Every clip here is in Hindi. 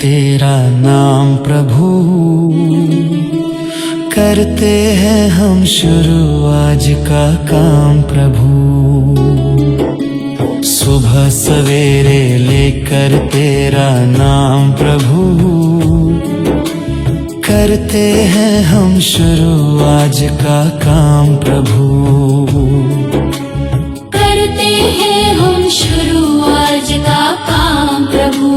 तेरा नाम प्रभु, करते हैं हम शुरू आज का काम प्रभु। सुबह सवेरे लेकर तेरा नाम प्रभु, करते हैं हम शुरू आज का काम प्रभु। करते हैं हम शुरू आज का काम प्रभु।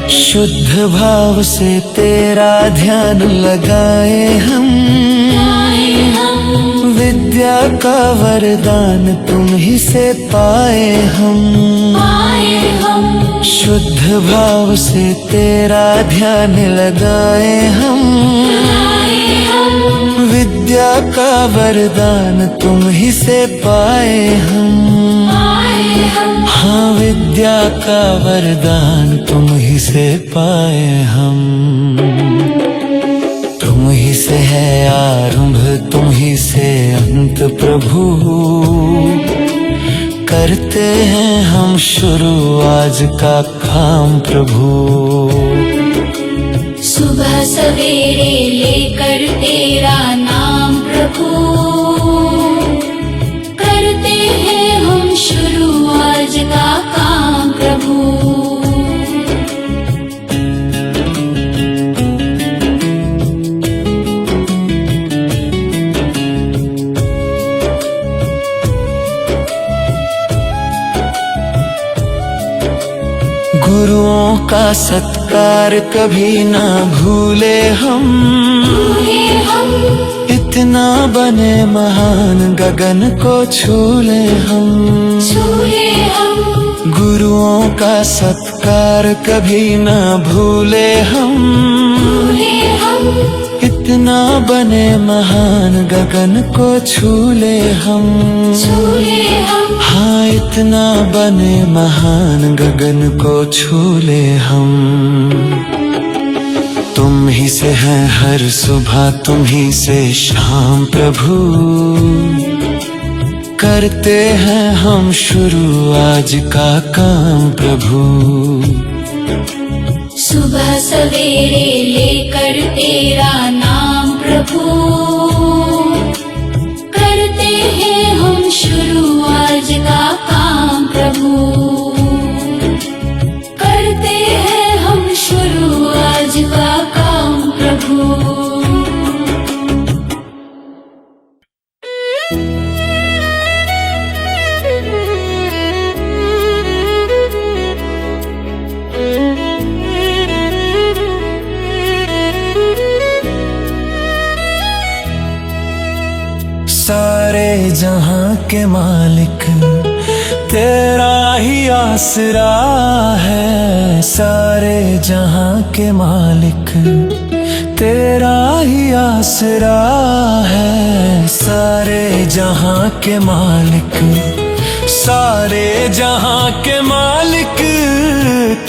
शुद्ध भाव से तेरा ध्यान लगाए हम, विद्या का वरदान तुम ही से पाए हम। शुद्ध भाव से तेरा ध्यान लगाए हम, विद्या का वरदान तुम ही से पाए हम। हाँ, विद्या का वरदान तुम ही से पाए हम। तुम ही से है आरंभ, तुम ही से अंत प्रभु, करते हैं हम शुरू आज का काम प्रभु। सुबह सवेरे लेकर तेरा नाम प्रभु, करते हैं हम शुरू आज का काम प्रभु। गुरुओं का सत्कार कभी ना भूले हम, इतना बने महान गगन को छूले हम। गुरुओं का सत्कार कभी ना भूले हम, इतना बने महान गगन को छूले हम। हाँ, इतना बने महान गगन को छूले हम। तुम ही से है हर सुबह, तुम ही से शाम प्रभु, करते हैं हम शुरू आज का काम प्रभु। सुबह सवेरे लेकर तेरा नाम प्रभु, करते हैं हम शुरू आज का काम प्रभु। करते हैं हम शुरू आज का काम प्रभु। सारे जहां के मालिक तेरा ही आसरा है। सारे जहां के मालिक तेरा ही आसरा है। सारे जहां के मालिक, सारे जहां के मालिक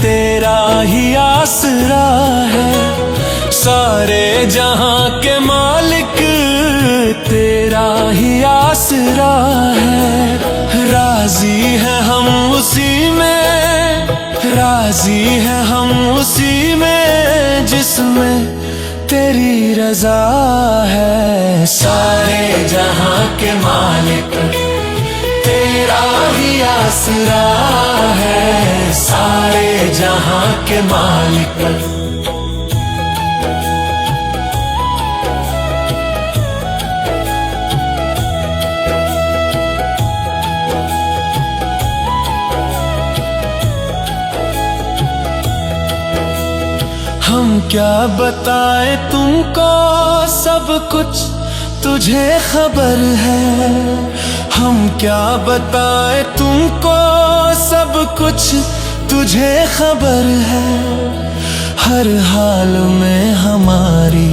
तेरा ही आसरा है। सारे जहां के मालिक तेरा ही आसरा है। राजी है हम उसी में, राजी है हम उसी में जिसमें तेरी रजा है। सारे जहां के मालिक तेरा ही आसरा है। सारे जहां के मालिक, हम क्या बताए तुमको, सब कुछ तुझे खबर है। हम क्या बताए तुमको, सब कुछ तुझे खबर है। हर हाल में हमारी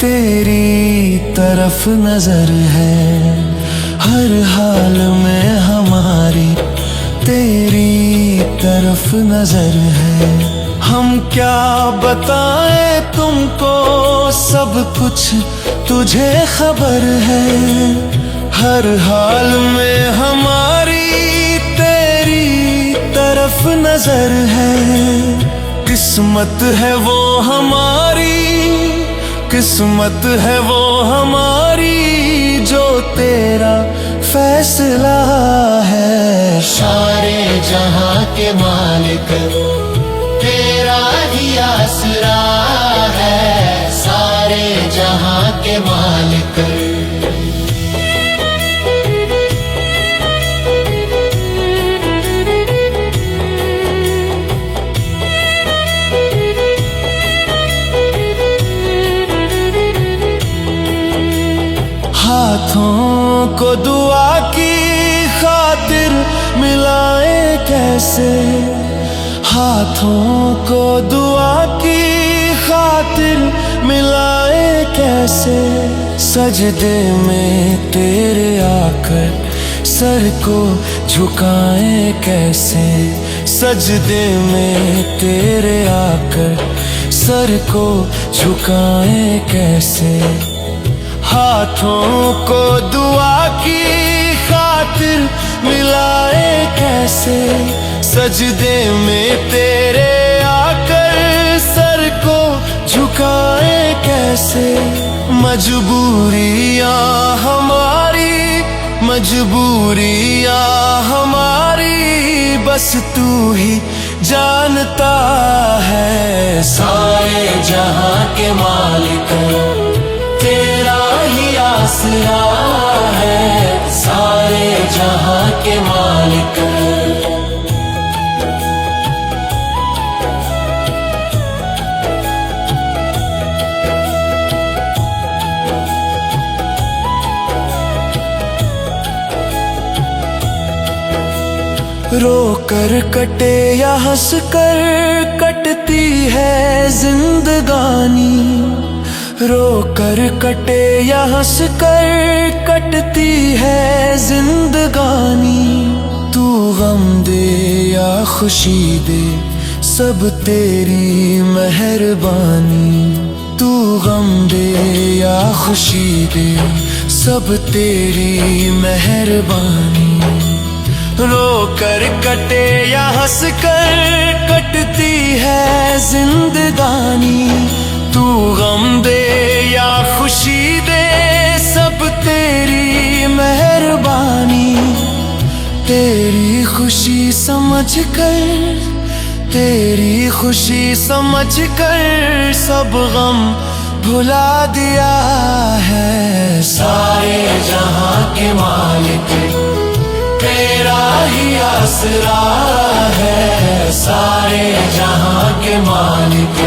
तेरी तरफ नजर है। हर हाल में हमारी तेरी तरफ नजर है। हम क्या बताएं तुमको, सब कुछ तुझे खबर है। हर हाल में हमारी तेरी तरफ नजर है। किस्मत है वो हमारी, किस्मत है वो हमारी, जो तेरा फैसला है। सारे जहां के मालिक तेरा ही आसरा है। सारे जहां के मालिक हाथों को दुआ की खातिर मिलाए कैसे, हाथों को दुआ की खातिर मिलाए कैसे। सजदे में तेरे आकर सर को झुकाए कैसे, सजदे में तेरे आकर सर को झुकाए कैसे। हाथों को दुआ की खातिर मिलाए कैसे, सजदे में तेरे आकर सर को झुकाए कैसे। मजबूरियां हमारी, मजबूरियां हमारी, बस तू ही जानता है। सारे जहां के मालिक तेरा ही आसरा है। सारे जहां के मालिक रो कर कटे या हंस कर कटती है जिंदगानी, रो कर कटे या हंस कर कटती है जिंदगानी। तू गम दे या खुशी दे सब तेरी मेहरबानी, तू गम दे या खुशी दे सब तेरी मेहरबानी। रो कर कटे या हंस कर कटती है जिंदगानी, तू गम दे या खुशी दे सब तेरी मेहरबानी। तेरी खुशी समझ कर, तेरी खुशी समझ कर सब गम भुला दिया है। सारे जहां के मालिक तेरा ही आसरा है। सारे जहां के मालिक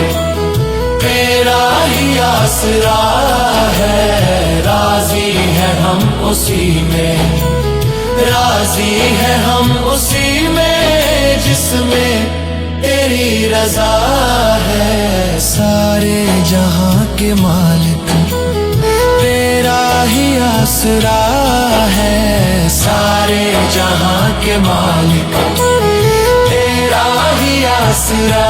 तेरा ही आसरा है। राजी है हम उसी में, राजी है हम उसी में, जिसमें तेरी रजा है। सारे जहां के मालिक तेरा ही आसरा है। सारे जहां के मालिक तेरा ही आसरा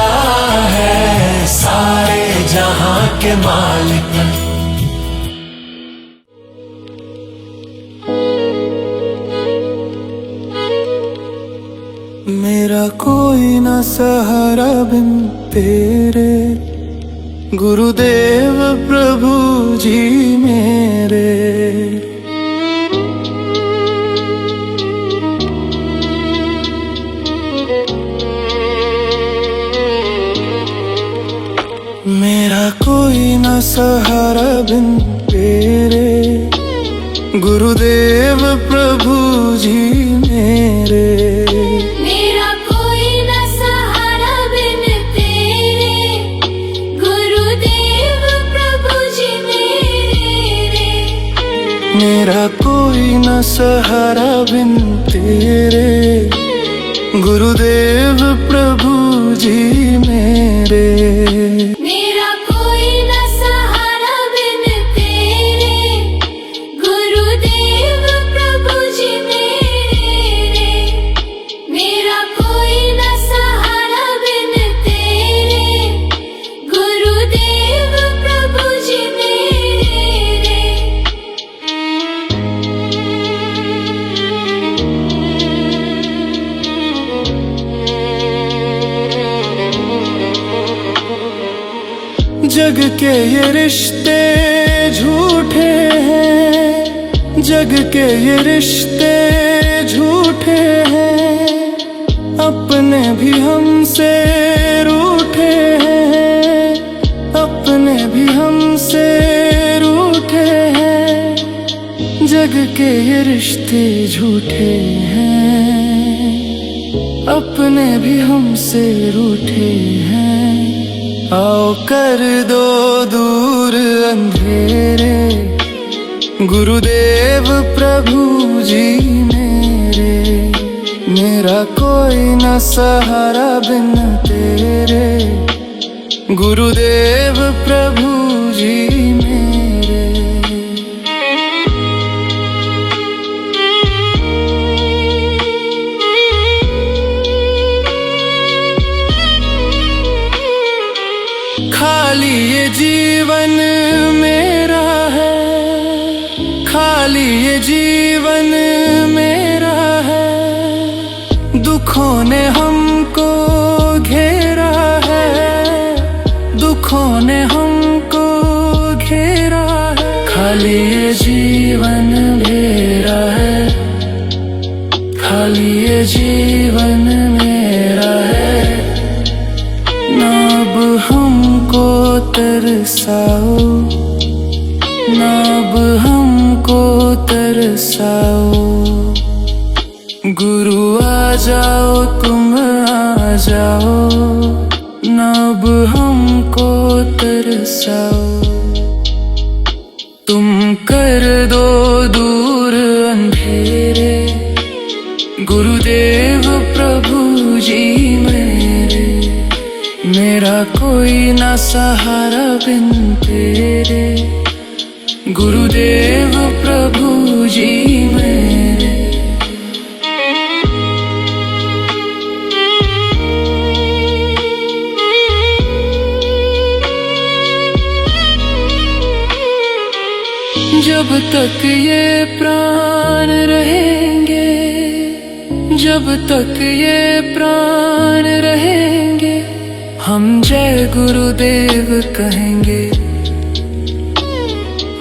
है। सारे जहां के मालिक मेरा कोई न सहारा बिन तेरे, गुरुदेव प्रभु जी मेरे। मेरा कोई न सहारा बिन तेरे, गुरुदेव प्रभु जी मेरे। मेरा कोई न सहारा बिन तेरे, गुरुदेव प्रभु जी मेरे। मेरा कोई न सहारा बिन तेरे, गुरुदेव प्रभु जी मेरे। मेरा कोई न सहारा बिन तेरे, गुरुदेव प्रभु जी मेरे। मेरा कोई न सहारा बिन तेरे, जग के ये रिश्ते झूठे हैं, जग के ये रिश्ते झूठे हैं, अपने भी हमसे रूठे हैं, अपने भी हमसे रूठे हैं। जग के ये रिश्ते झूठे हैं, अपने भी हमसे रूठे हैं। आओ कर दो दूर अंधेरे, गुरुदेव प्रभु जी मेरे। मेरा कोई न सहारा बिन तेरे, गुरुदेव प्रभु जी मेरे। खाली ये जीवन मेरा है, खाली ये जीवन मेरा है। दुखों ने हमको घेरा है, दुखों ने हमको घेरा है। खाली ये जीवन मेरा है, खाली ये जीवन मेरा है। ना अब हमको तरसाओ, ना अब हमको तरसाओ। गुरु आ जाओ, तुम आ जाओ, ना अब हमको तरसाओ। तुम कर दो दूर अंधेरे, गुरुदेव प्रभु जी मेरे। मेरा कोई ना सहारा बिन तेरे, गुरुदेव प्रभु जी मेरे। जब तक ये प्राण रहेंगे, जब तक ये प्राण रहेंगे, हम जय गुरुदेव कहेंगे,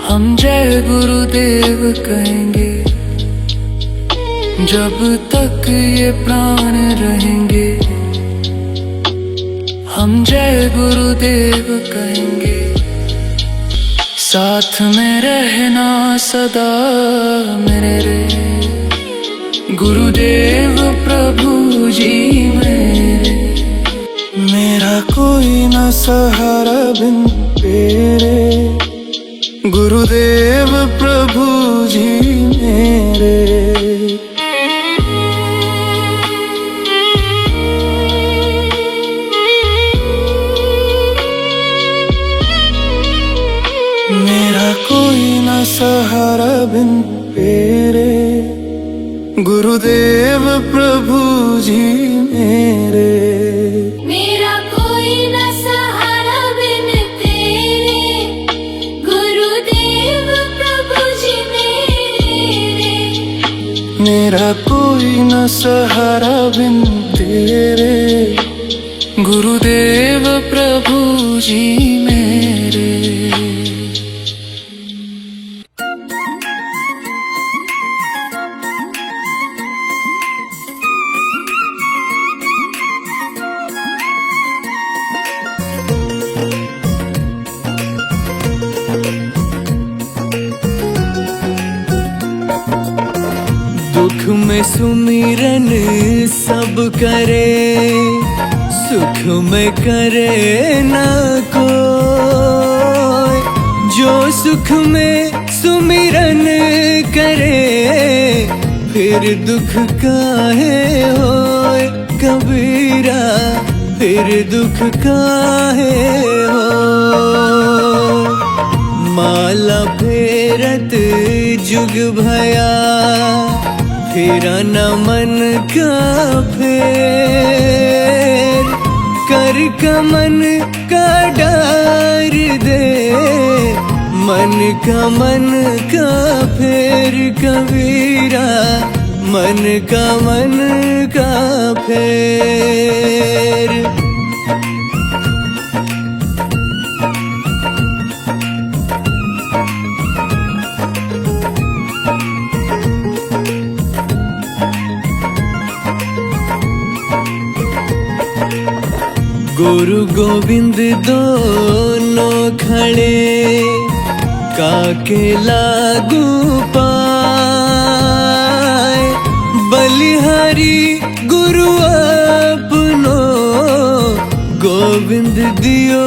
हम जय गुरुदेव कहेंगे। जब तक ये प्राण रहेंगे, हम जय गुरुदेव कहेंगे। साथ में रहना सदा मेरे, गुरुदेव प्रभु जी मेरे। मेरा कोई न सहारा बिन तेरे, गुरुदेव प्रभु जी मेरे। मेरा कोई न सहारा बिन तेरे, गुरुदेव प्रभु जी मेरे। मेरा कोई न सहारा बिन तेरे, गुरुदेव प्रभु जी मेरे। मेरा कोई न सहारा बिन तेरे, गुरुदेव प्रभु जी मेरे। दुख में सुमिरन सब करे, सुख में करे न कोई। जो सुख में सुमिरन करे, फिर दुख काहे होए कबीरा, फिर दुख काहे होए। माला फेरत जुग भया, फेरा न मन का फेर। कर का मन का डार दे, मन का फेर कबीरा, मन का फेर। गुरु गोविंद दोनों खड़े काके लागू पाए। बलिहारी गुरु अपनो गोविंद दियो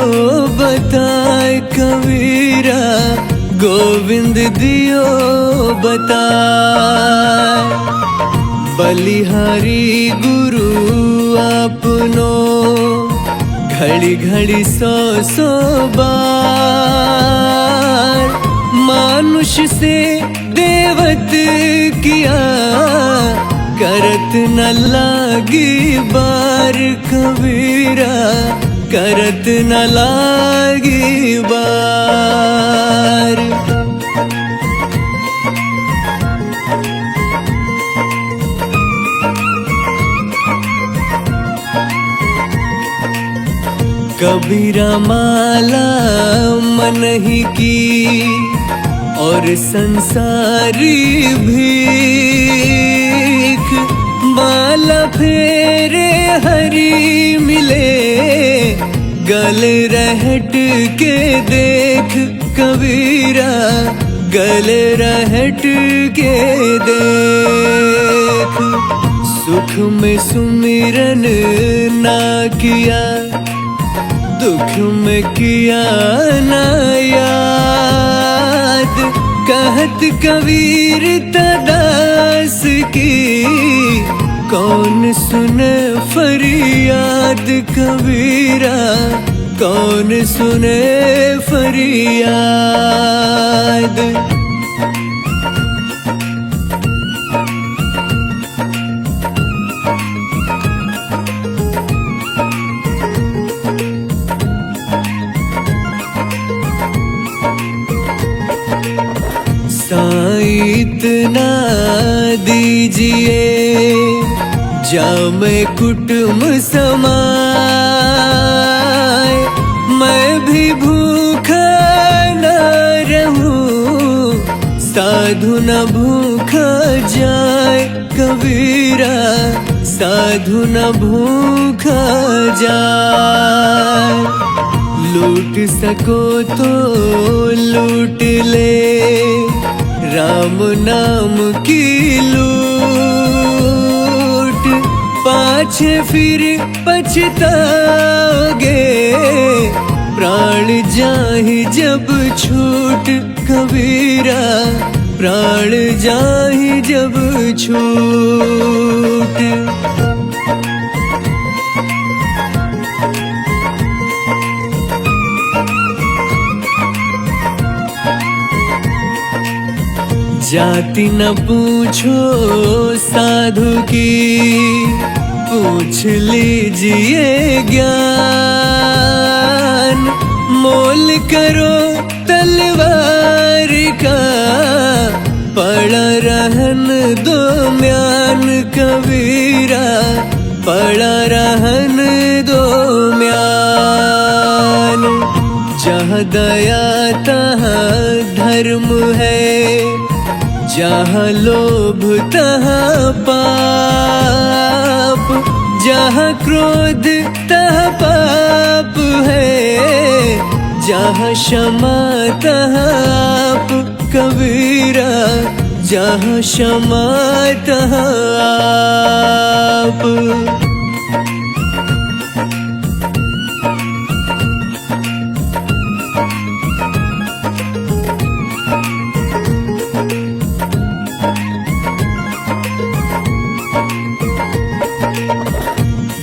बताए कबीरा, गोविंद दियो बताए। बलिहारी गुरु अपनो घड़ी घड़ी सौ सौ बार मानुष से देवत किया, करत न लागी बार कबीरा, करत न लागी बार। कबीरा माला मन ही की और संसारी भीख, माला फेरे हरी मिले गले रहट के देख कबीरा, गले रहट के देख। सुख में सुमिरन ना किया, दुख में किया ना याद, कहत कबीर तदास की कौन सुने फरियाद कबीरा, कौन सुने फरियाद। साईं इतना दीजिए जामे कुटुम्ब समाए, मैं भी भूखा न रहूं, साधु न भूखा जाए कबीरा, साधु न भूखा जाए। लूट सको तो लूट ले राम नाम की लूट, पाछे फिर पछताओगे प्राण जाहि जब छूट कबीरा, प्राण जाहि जब छूट। जाति न पूछो साधु की, पूछ लीजिए ज्ञान, मोल करो तलवार का पड़ा रहन दो म्यान कबीरा, पड़ा रहन दो म्यान। जहाँ दया तहाँ धर्म है, जहाँ लोभ तहाँ पाप, जहाँ क्रोध तहाँ पाप है, जहाँ क्षमा तहाँ आप कबीरा, जहाँ क्षमा तहाँ आप।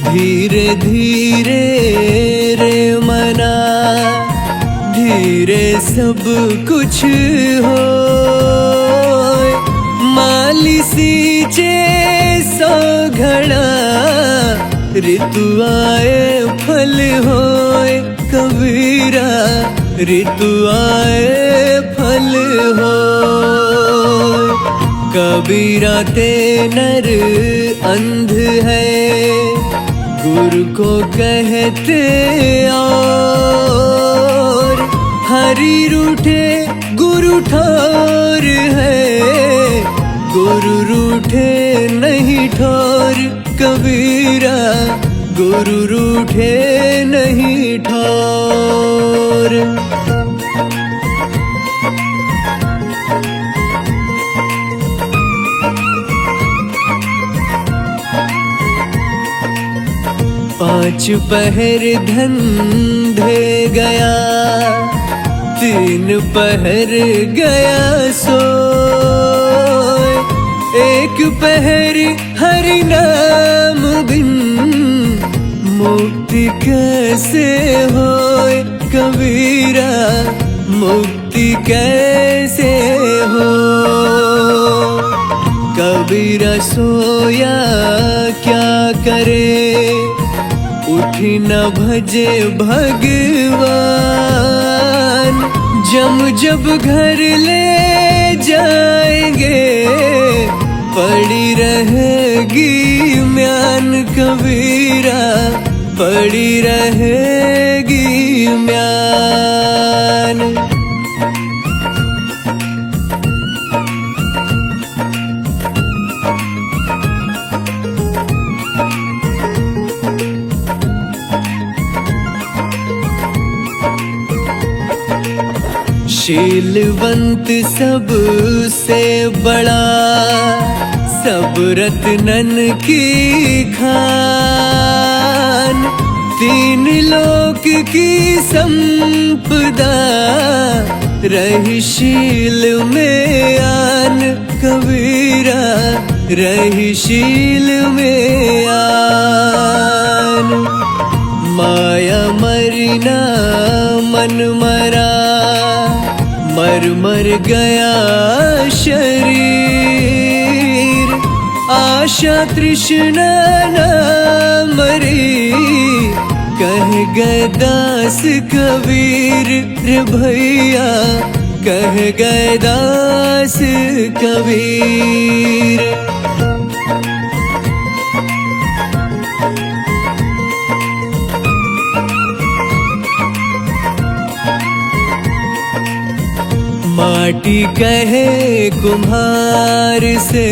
धीरे धीरे रे मना, धीरे सब कुछ हो, माली सींचे सौ घड़ा, ऋतु आए फल होए कबीरा, ऋतु आए फल होए। कबीरा ते नर अंध है, गुरु को कहते और, हरि रूठे गुरु ठोर है, गुरु रूठे नहीं ठोर कबीरा, गुरु रूठे नहीं ठौर। पांच पहर धंधे गया, तीन पहर गया सोए। एक पहर हरि नाम बिन मुक्ति कैसे होए। कबीरा मुक्ति कैसे हो। कबीरा सोया क्या करे, उठी न भजे भगवान। जब घर ले जाएंगे, पड़ी रहेगी म्यान। कबीरा पड़ी रहेगी म्यान। शीलवंत सबसे बड़ा, सब रत्नन की खान। तीन लोक की संपदा, रही शील में आन। कबीरा रही शील में आन। माया मरना मन मरा, मर मर गया शरीर। आशा तृष्णा न मरी, कह गए दास कबीर। रे भैया कह गए दास कबीर। माटी कहे कुम्हार से,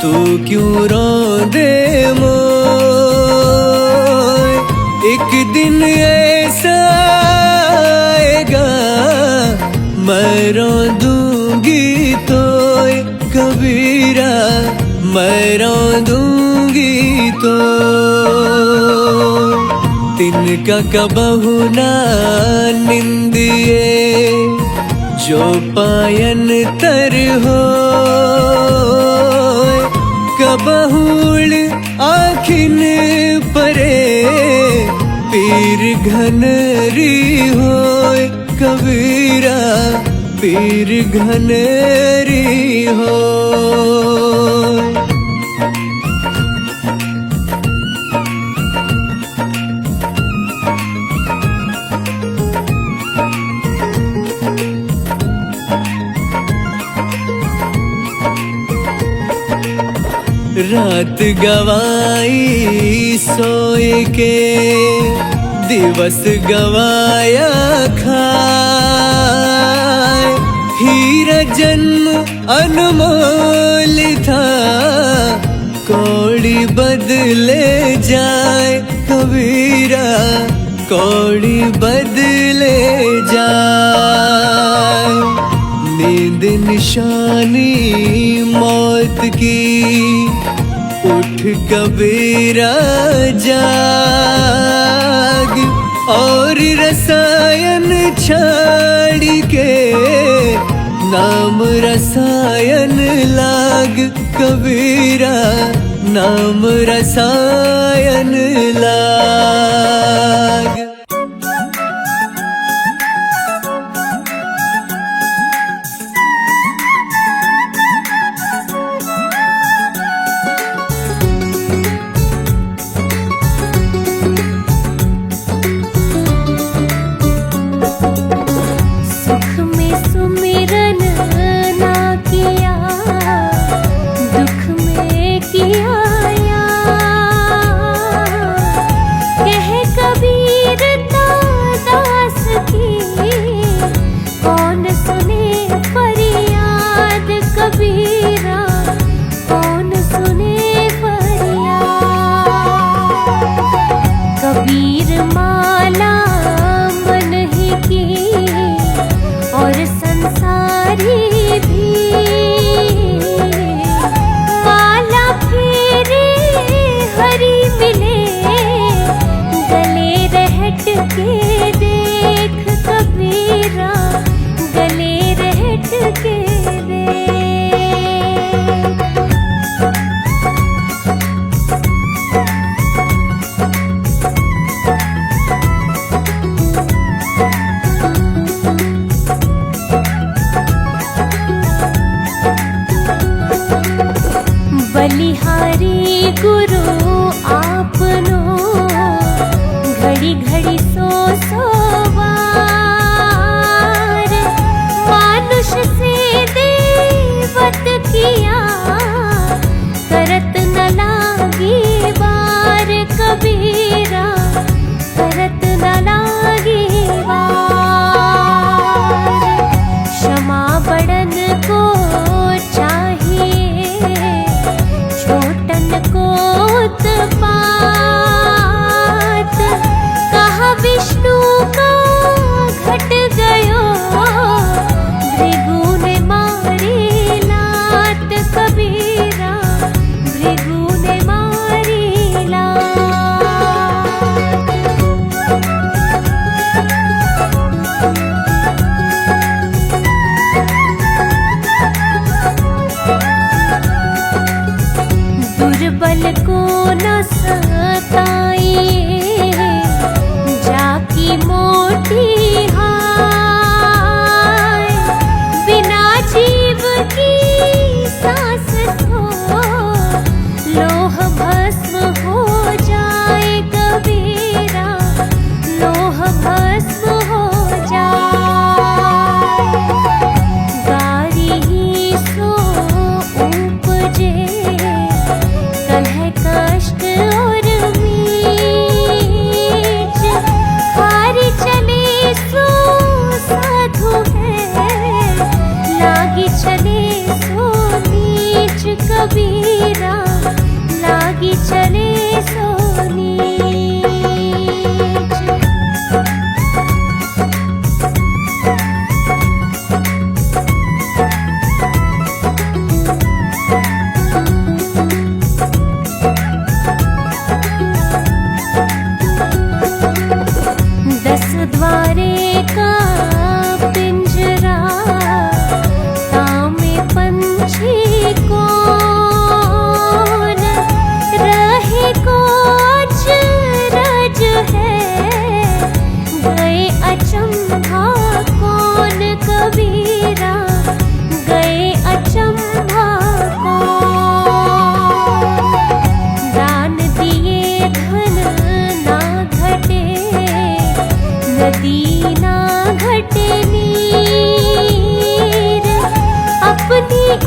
तू क्यों रोंदे मोय। एक दिन ऐसा आएगा, मैं रोंदूंगी तोय। कबीरा मैं रोंदूंगी तो। तिनका कबहु ना निंदिए, जो पायन तर हो। कबहूल आखिन परे, पीर घनरी होय। कबीरा पीर घनरी होय। रात गवाई सोए के, दिवस गवाया खाए। हीरा जन्म अनमोल था, कौड़ी बदले जाए। कबीरा कौड़ी बदले जाए। नींद निशानी मौत की, उठ कबीरा जाग। और रसायन छाड़ के, नाम रसायन लाग। कबीरा नाम रसायन लाग। कह कबीर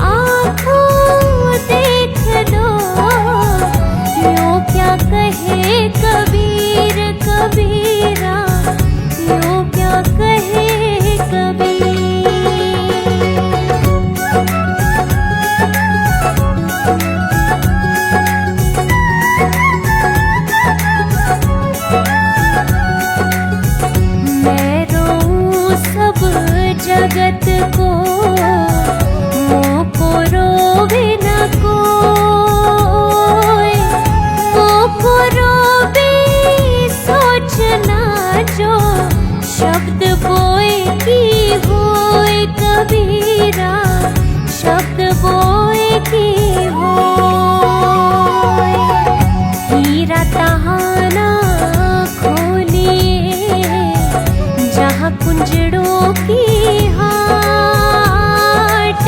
आँखों देख दो, यूं क्या कहे कबीर कबीरा, यूं क्या कहे कबीर। मैं रोऊं सब जगत को, मोको रोवे न कोई, मोको रोवे सोचना जो, शब्द बोए की होए कबीरा, शब्द बोए की होए। हीरा तहाना खोलिए जहाँ कुंजड़ों की हाट,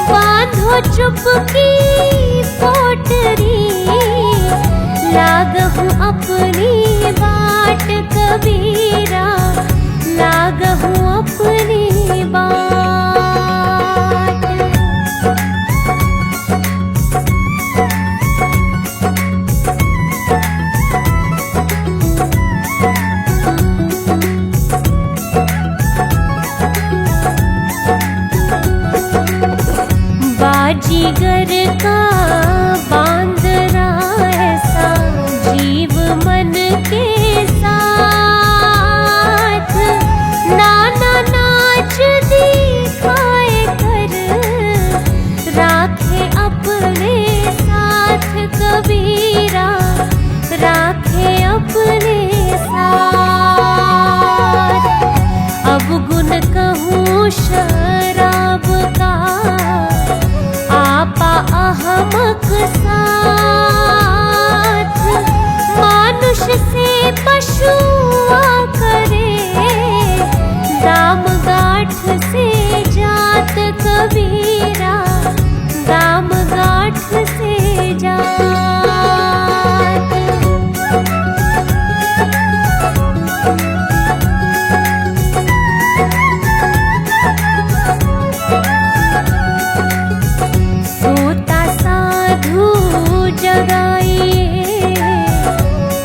बांधो चुपकी पोटरी, लागहूँ अपनी बाट कबीरा, लागहूँ अपनी बाट। बाजीगर का बांदरा ऐसा जीव मन के साथ, नाना नाच दिखाए कर, राखे अपने साथ कबीरा, राखे अपने साथ। अब गुण कहूँ शराब का, आपा अहमक साथ, मानुष से पशुआ करे, दाम गाठ से जात कबीरा, दाम गाठ से जात। सोता साधु जगाइए,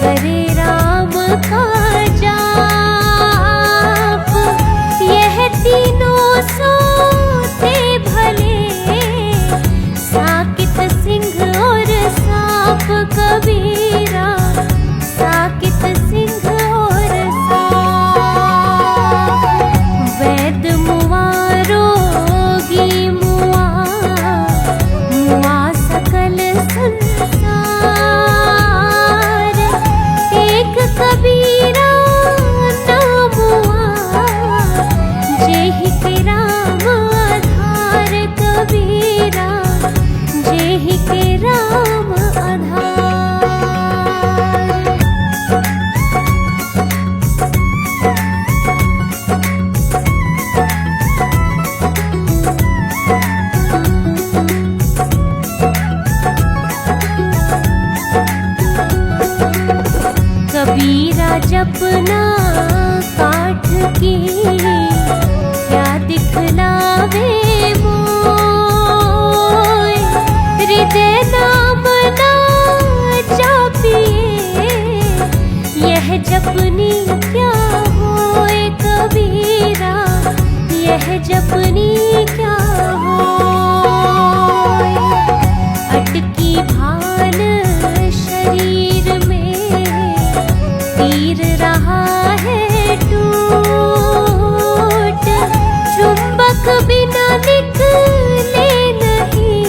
करे राम का जाप, यह तीनों सोते भले, साकित सिंह और सांप कबीरा, साकित सिंह और सांप। वैद मुआ रोगी मुआ, मुआ सकल संसार, एक कबीरा नाम मुआ, जेहि के राम आधार कबीरा, जेहि के राम आधार। कबीरा जपना काठ की, क्या दिखलावे मोय, हृदय नाम ना जापिए, यह जपनी क्या होए कबीरा, यह जपनी क्या होए। अटकी भान शरीर में, तीर रहा है टूट, चुंबक बिना निकले नहीं,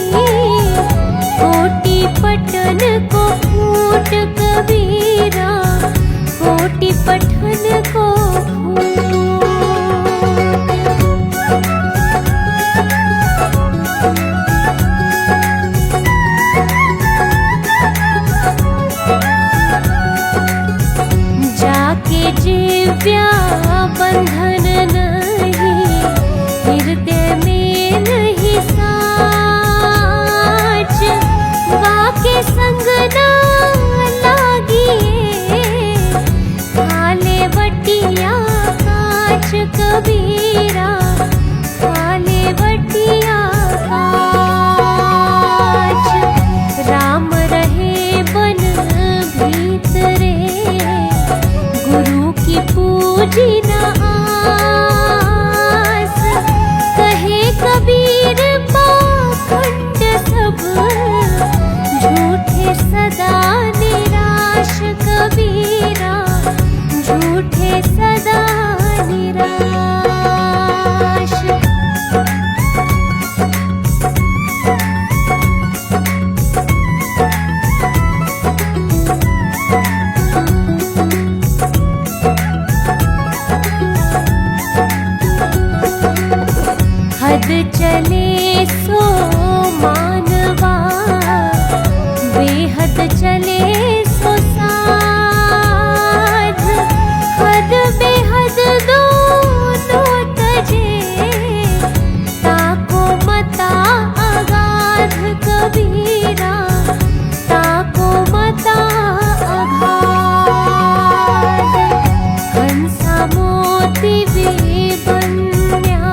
कोटि पठन को फूट कबीरा, कोटि पठन को फूट। जाके जीव्या बंधन नहीं, हृदय में नहीं साच, वाके संग ना लागिए, खाले बटिया काच कबीरा, खाले बटिया काच। चले सो मानवा, बेहद चले सो साध, हद बेहद दोनों तजे, ताको मता अगाध कबीरा, ताको मता अगाध। कंसा मोती बन्या,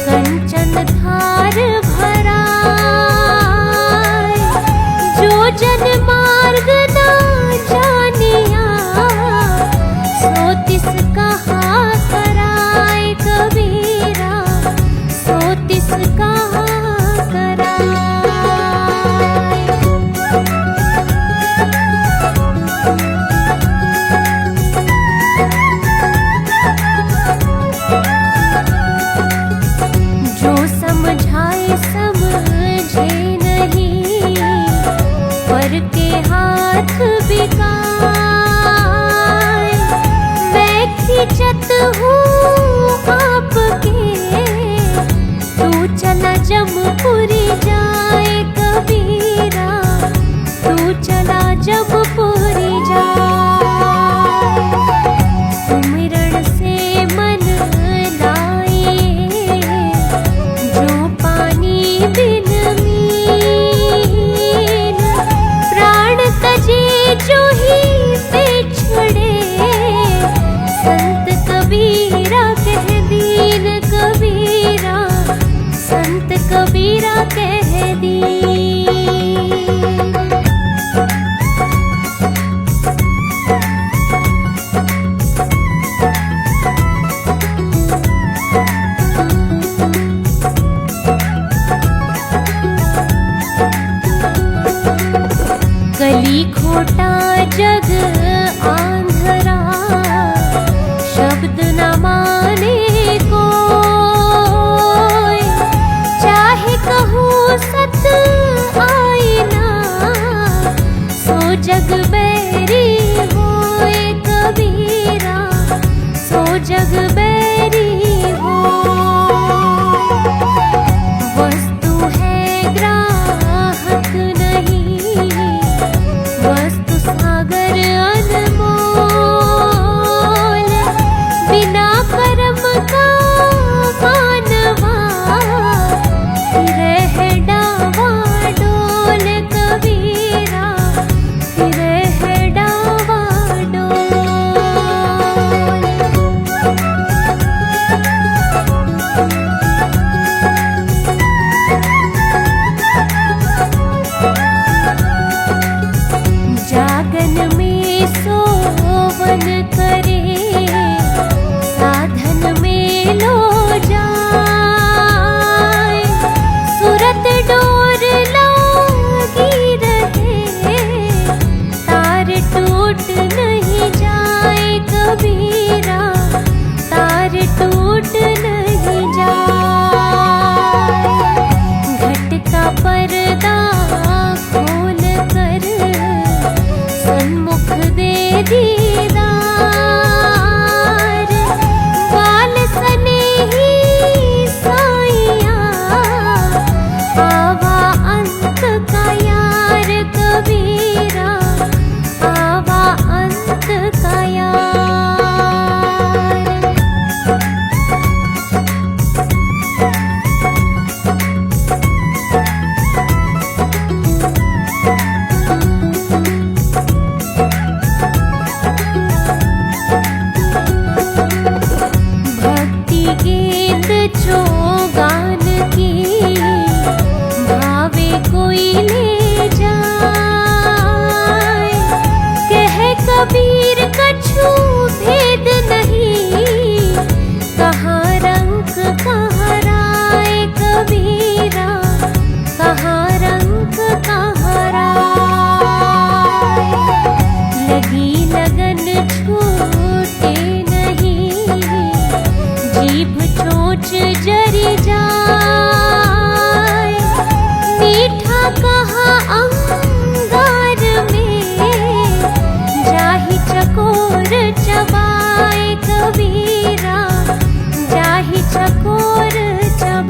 कंचन थार भराय, जो जन मार्ग ना जानिया, सो तिस कहा कराय कबीरा, सो तिस कहा कराय। जो समझाए समझे नहीं, पर के हाथ बिकाए, मैं खिंचत हूँ आपके, तू चला जमपुरी जाए कबीरा, तू चला जमपुरी जाए। सुमिरण से मन लाए, जो पानी बिन मीन, प्राण तजे जो ही बिछड़े, संत कबीरा कह दीन कबीरा, संत कबीरा कह दीन। कली खोटा जग आंधरा, शब्द न माने कोई, चाहे कहूँ सत आईना, सो जग बैरी होए कबीरा, सो जग बैरी हो। वस्तु है ग्राहक नहीं, वस्तु सागर अनमोल, बिना कर्म का मानवा, फिरे है डावा डोल कबीरा, फिरे है डावा डोल। जागन में सोवन करे, साधन में लो जाए, सुरत डोर लागी रहे, तार टूट नहीं जाए कबीरा, तार टूट नहीं जाए। घट का पर्दा खोल कर, सन्मुख दे दीदार, बाल सने ही साइया, आवा अंत का यार कबीरा, आवा अंत का यार। भक्ति गीत जो गान की, भावे कोई ले जाए, कह कबीर कछु भेद नहीं, कहाँ रंग कहाँ राय कबीरा, कहाँ रंग कहाँ राय। लगी लगन छूटे नहीं, जीभ चोंच जरी जाए, मीठा कहाँ अंगार में, जाहि चकोर चबाए कबीरा, जाहि चकोर चबाए।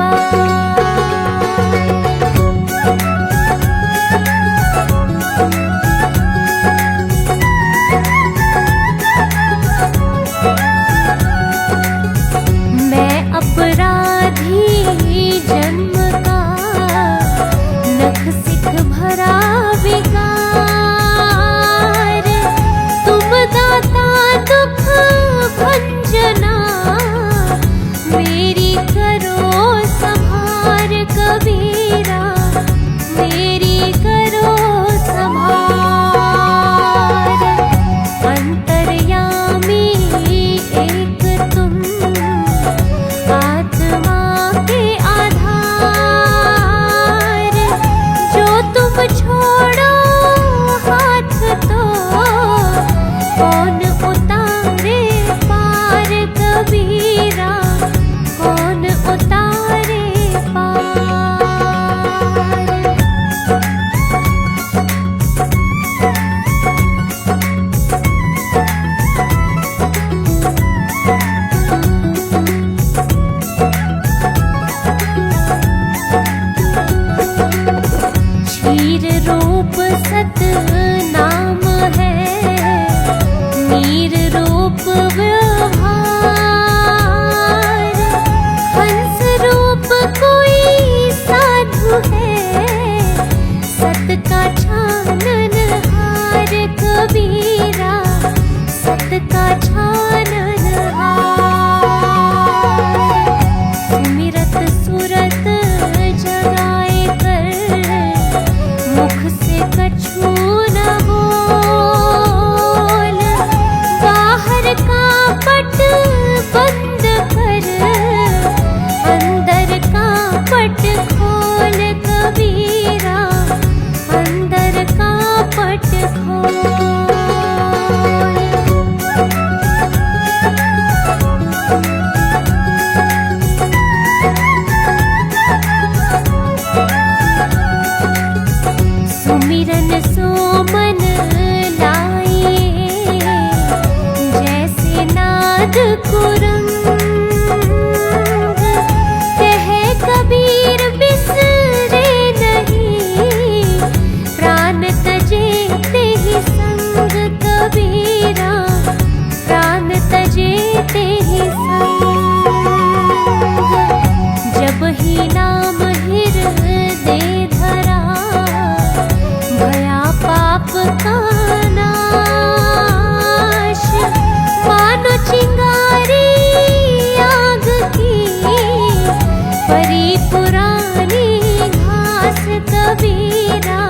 वही नाम हृदय धरा, भया पाप का नाश। मानो चिंगारी आग की, परी पुरानी घास कबीरा,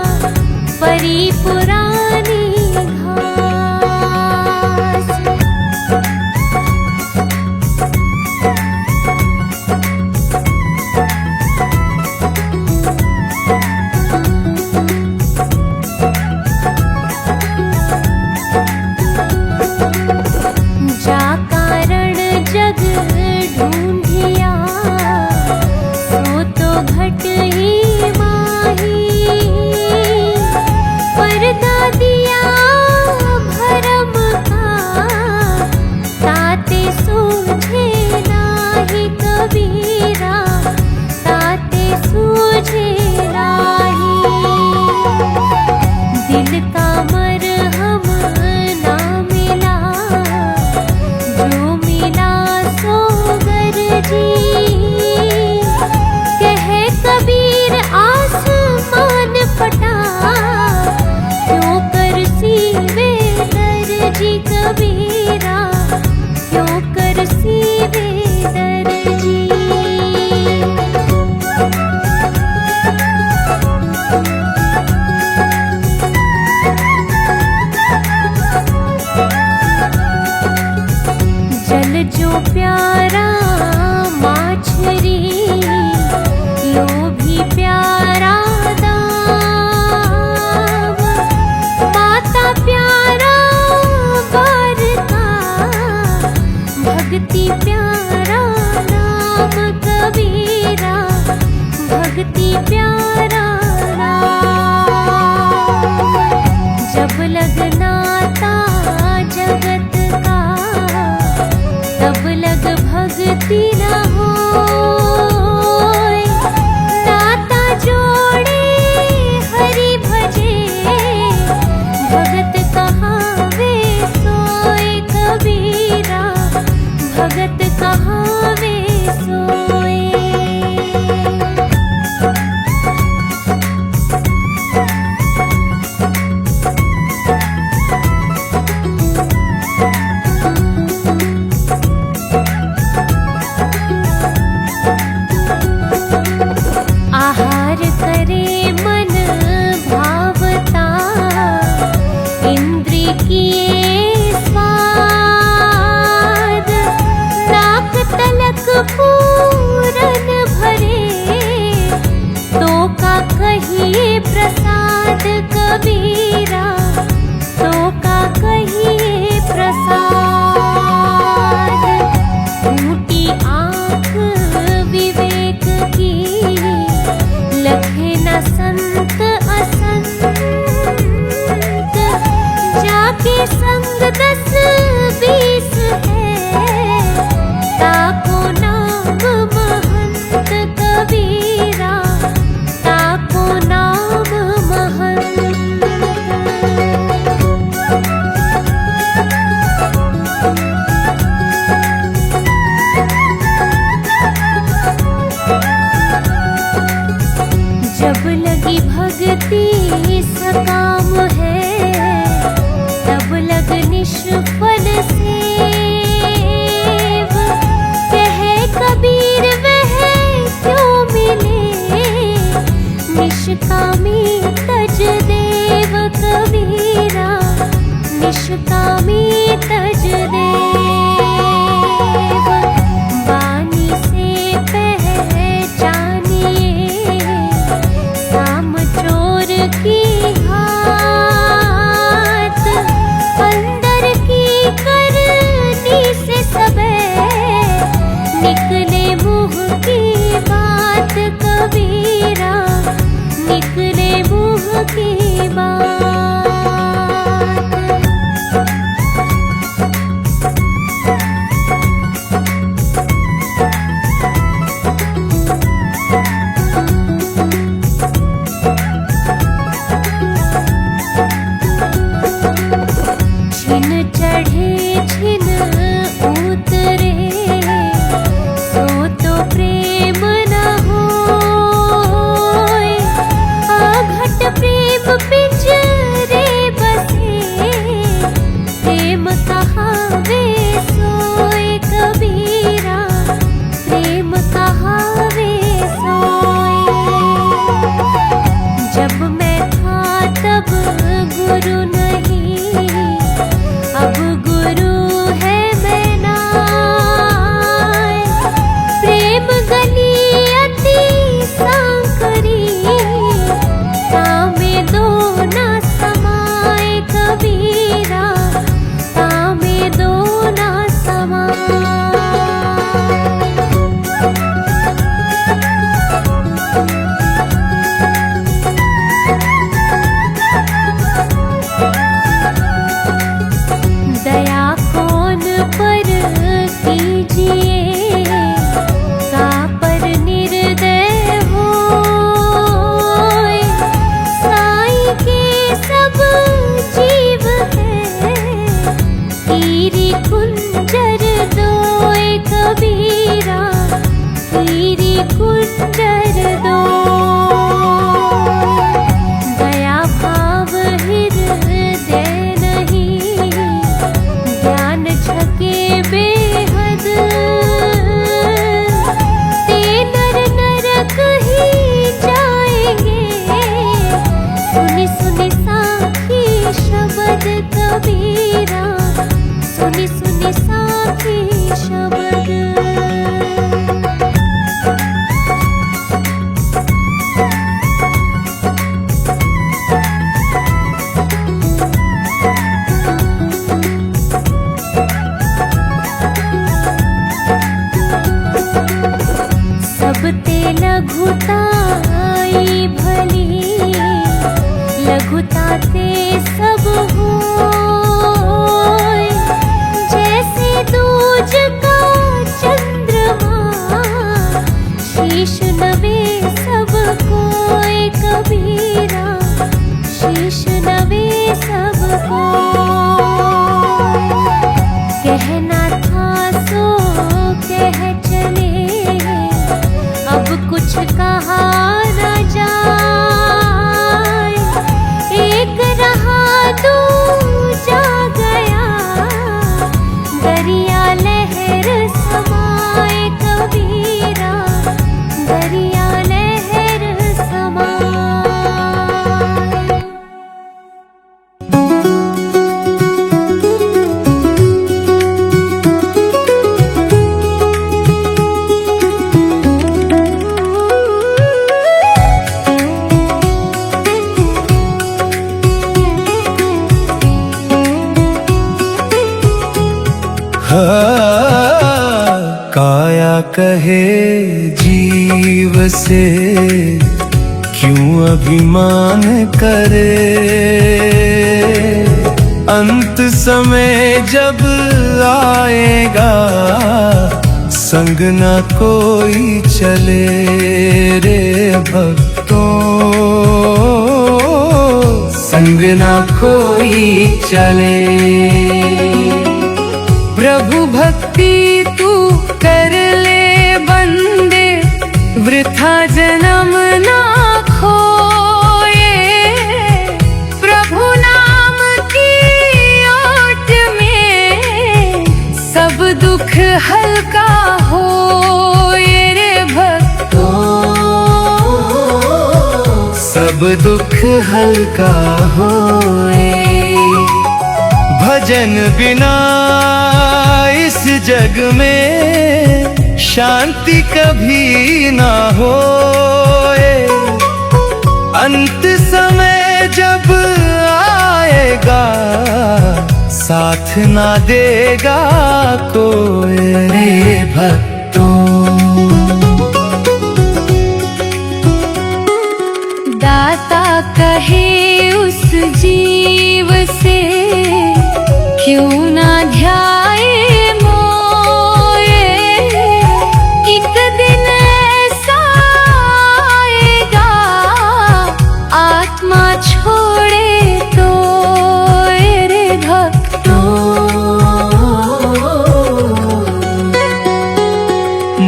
परी पुरानी घास। जा कारण जग ढूंढिया, सो तो घट ही माही। पर्दा दिया भरम का, ताते सूझे नाही कबीरा, ताते सूझे नाही। दिल का मरहम ना मिला, जो मिला सो गरजी। कहे कबीर आसमान फटा, क्यों कर सीवे दर्जी कबीरा, क्यों कर सीवे दर्जी। जल जो प्यारा माछरी, लोभी प्यारा दाम। माता प्यारा बारका, भक्ति प्यारा नाम कबीरा, भक्ति प्यारा नाम। जब लगनाता जगत का, तब लग भक्ति न होय। नाता जोड़े हरि भजे, भगत कहाँ वे सोए कबीरा, भगत कहाँ वे सोए। आहार करे मन भावता, इंद्री किए स्वाद। नाक तलक पूरन भरे, तो का कहिए प्रसाद कबीरा, तो का कहिए प्रसाद। फूटी आँख विवेक की, लखे न संत असंत। जाके संग 10-20 है, ताको नाम महंत कबीरा, ताको नाम महंत। जब लगी भक्ति सकाम है, तब लग निष्फल सेव। कहे कबीर वह क्यों मिले, निष्कामी तज देव कबीरा, निष्कामी तज देव। वाणी से पहचानिए, काम चोर की हाथ। अंदर की करनी से सबे, निकले मुँह की बात कबीरा, निकले मुँह की बात। उतरे, सो तो प्रेम न हो। लघुताई भली लघुता ते सब होय, जैसे दूज का चंद्रमा शीश नवे सब कोय, कबीरा शीश नवे सब कोय। कहना था सो कह चले, अब कुछ कहा न जाए, एक रहा दूजा गया, दरिया लहर समाए, कबीरा दरिया लहर समाए। काया कहे जीव से क्यों अभिमान करे, अंत समय जब आएगा संग न कोई चले रे भक्तों, संग न कोई चले। प्रभु भक्ति तू कर ले बंदे, वृथा जन्म ना खोए, प्रभु नाम की ओट में सब दुख हल्का होए रे भक्तों, सब दुख हल्का होए। भजन बिना इस जग में शांति कभी ना होए, अंत समय जब आएगा साथ ना देगा कोई रे भक्तों। दाता कहे उस जीव से क्यों ना ध्याए मोए, एक दिन ऐसा आएगा आत्मा छोड़े तो रे भक्तों।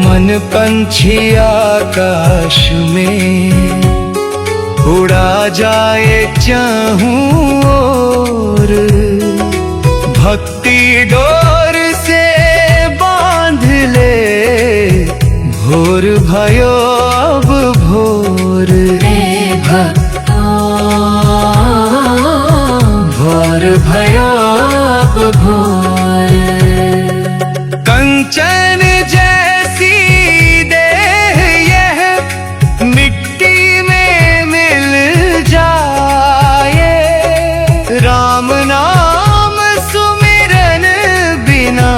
मन पंछी आकाश में उड़ा जाए चाहूं और, भक्ति डोर से बांध ले, भोर भयो अब भोर रे भक्तों, भोर भयो अब भोर। कंचन जैसी देह यह मिट्टी में मिल जाए, राम नाम सुमिरन बिना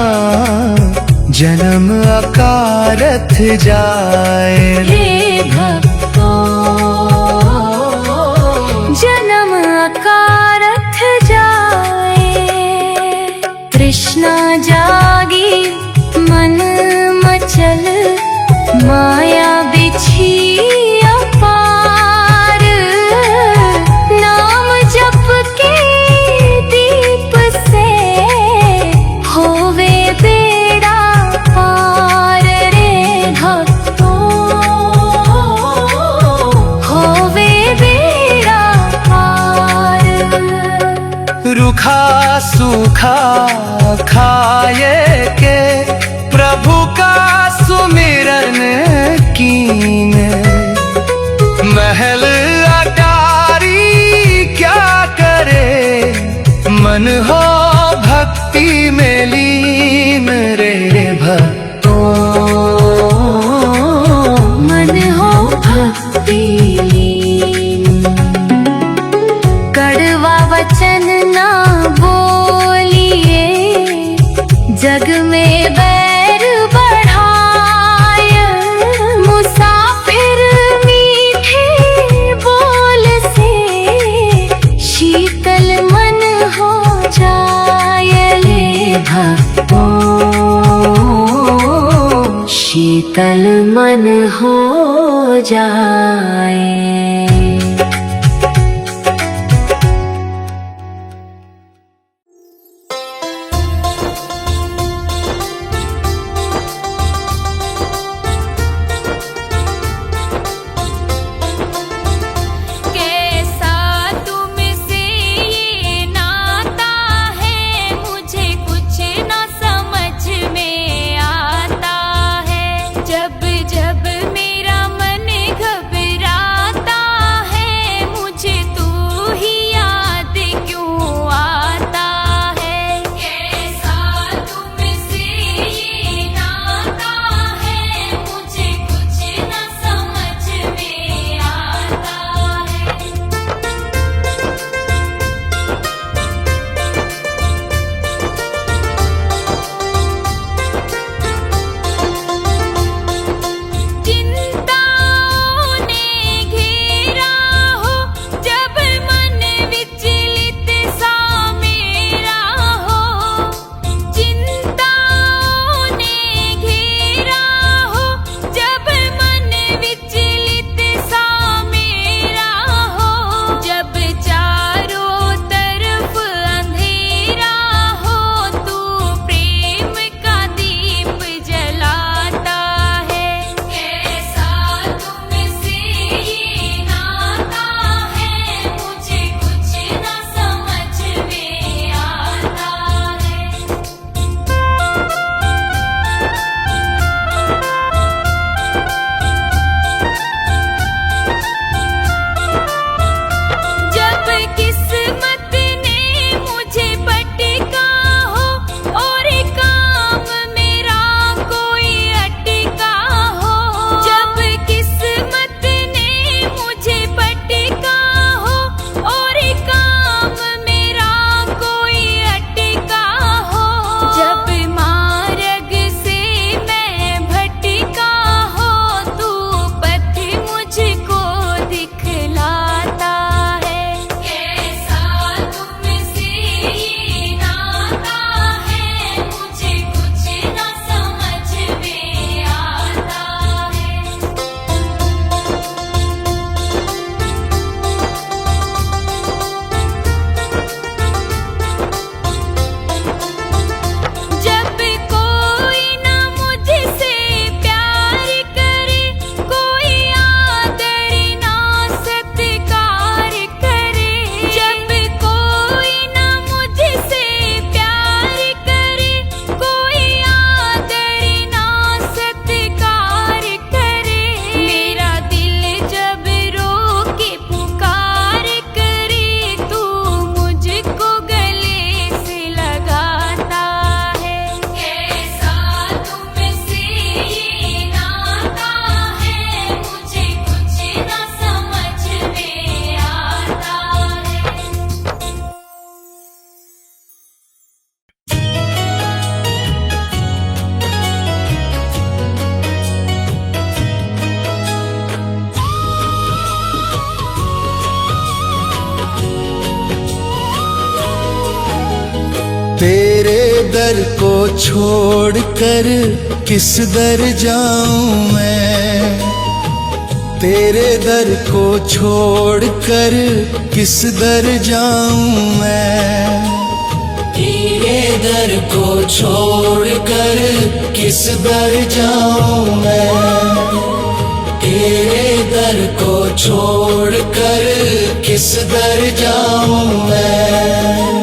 जन्म अकारथ जाए हे भक्तों, जन्म अकारथ जाए। तृष्णा जागी मन मचल, माया बिछी अपार, नाम जप के दीप से होवे बेड़ा पार रे भक्तों, होवे बेड़ा पार। रूखा सूखा खाए के प्रभु का सुमिरन कीन, महल अटारी क्या करे, मन हो भक्ति में लीन रे भक्तों, मन हो भक्ति लीन। कड़वा वचन ना बोलिए, जग तन मन हो जाए। तेरे दर को छोड़कर किस दर जाऊं मैं, तेरे दर को छोड़कर किस दर जाऊं मैं, तेरे दर को छोड़कर किस दर जाऊं मैं, तेरे दर को छोड़कर किस दर जाऊं मैं।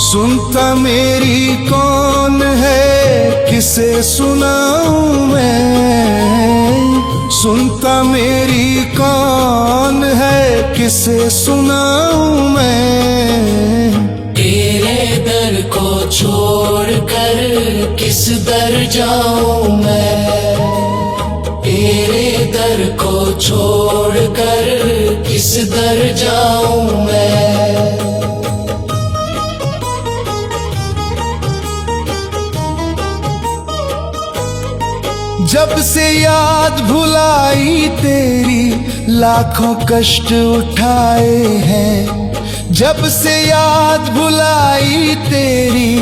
सुनता मेरी कौन है किसे सुनाऊं मैं, सुनता मेरी कौन है किसे सुनाऊं मैं। तेरे दर को छोड़कर किस दर जाऊं मैं, तेरे दर को छोड़कर किस दर जाऊं मैं। जब से याद भुलाई तेरी लाखों कष्ट उठाए हैं, जब से याद भुलाई तेरी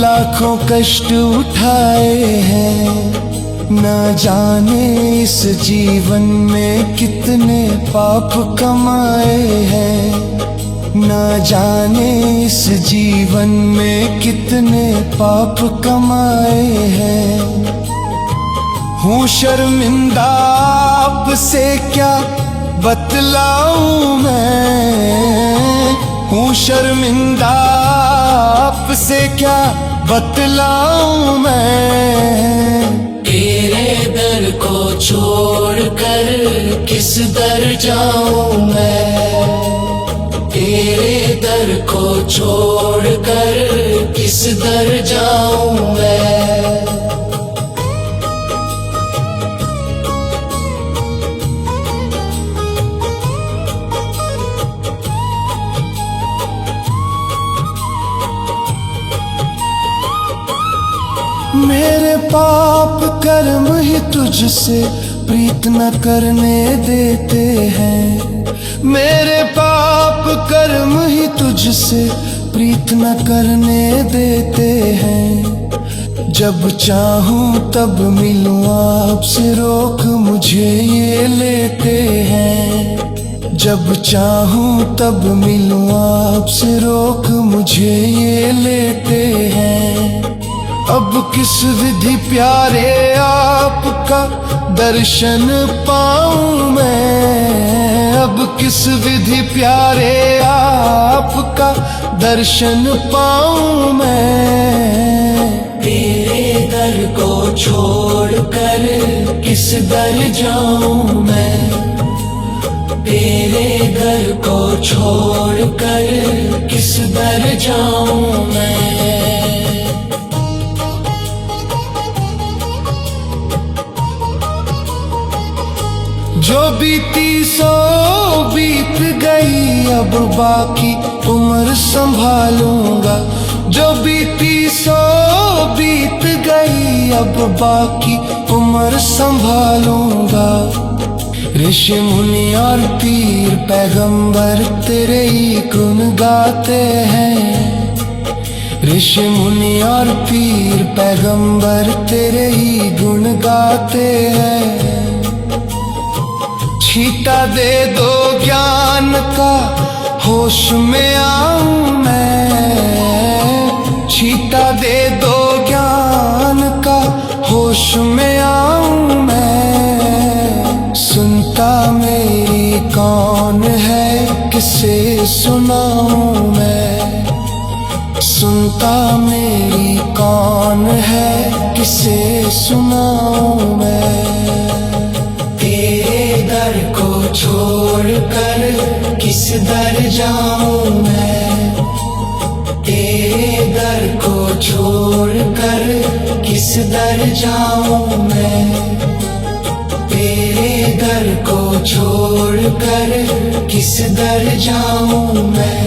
लाखों कष्ट उठाए हैं। न जाने इस जीवन में कितने पाप कमाए हैं, न जाने इस जीवन में कितने पाप कमाए हैं। हूँ शर्मिंदा आपसे क्या बतलाऊं मैं, हूँ शर्मिंदा आपसे क्या बतलाऊं मैं। तेरे दर को छोड़कर किस दर जाऊं मैं, तेरे दर को छोड़कर किस दर जाऊं मैं। मेरे पाप कर्म ही तुझसे प्रीत न करने देते हैं, मेरे पाप कर्म ही तुझसे प्रीत न करने देते हैं। जब चाहूं तब मिलूं आपसे रोक मुझे ये लेते हैं, जब चाहूं तब मिलूं आपसे रोक मुझे ये लेते हैं। अब किस विधि प्यारे आपका दर्शन पाऊं मैं, अब किस विधि प्यारे आपका दर्शन पाऊं मैं। तेरे दर को छोड़कर किस दर जाऊं मैं, तेरे दर को छोड़कर किस दर जाऊं मैं। जो बीती सो बीत गई, अब बाकी उम्र संभालूंगा, जो बीती सो बीत गई, अब बाकी उम्र संभालूंगा। ऋषि मुनि और पीर पैगंबर तेरे ही गुण गाते हैं, ऋषि मुनि और पीर पैगंबर तेरे ही गुण गाते हैं। छीटा दे दो ज्ञान का होश में आऊं मैं, छीटा दे दो ज्ञान का होश में आऊं मैं। सुनता मेरी कौन है किसे सुनाऊं मैं, सुनता मेरी कौन है किसे सुनाऊं मैं। तेरे दर को छोड़कर किस दर जाऊं मैं, तेरे दर को छोड़कर किस दर जाऊं मैं। तेरे दर को छोड़कर किस दर जाऊं मैं,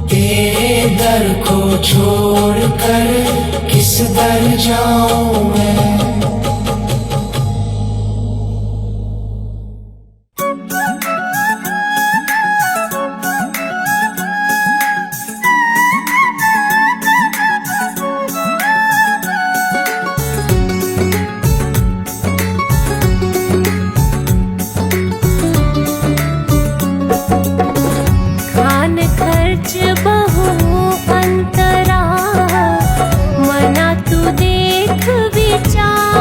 तेरे दर को छोड़कर किस दर जाऊं मैं। मना तू देख विचार,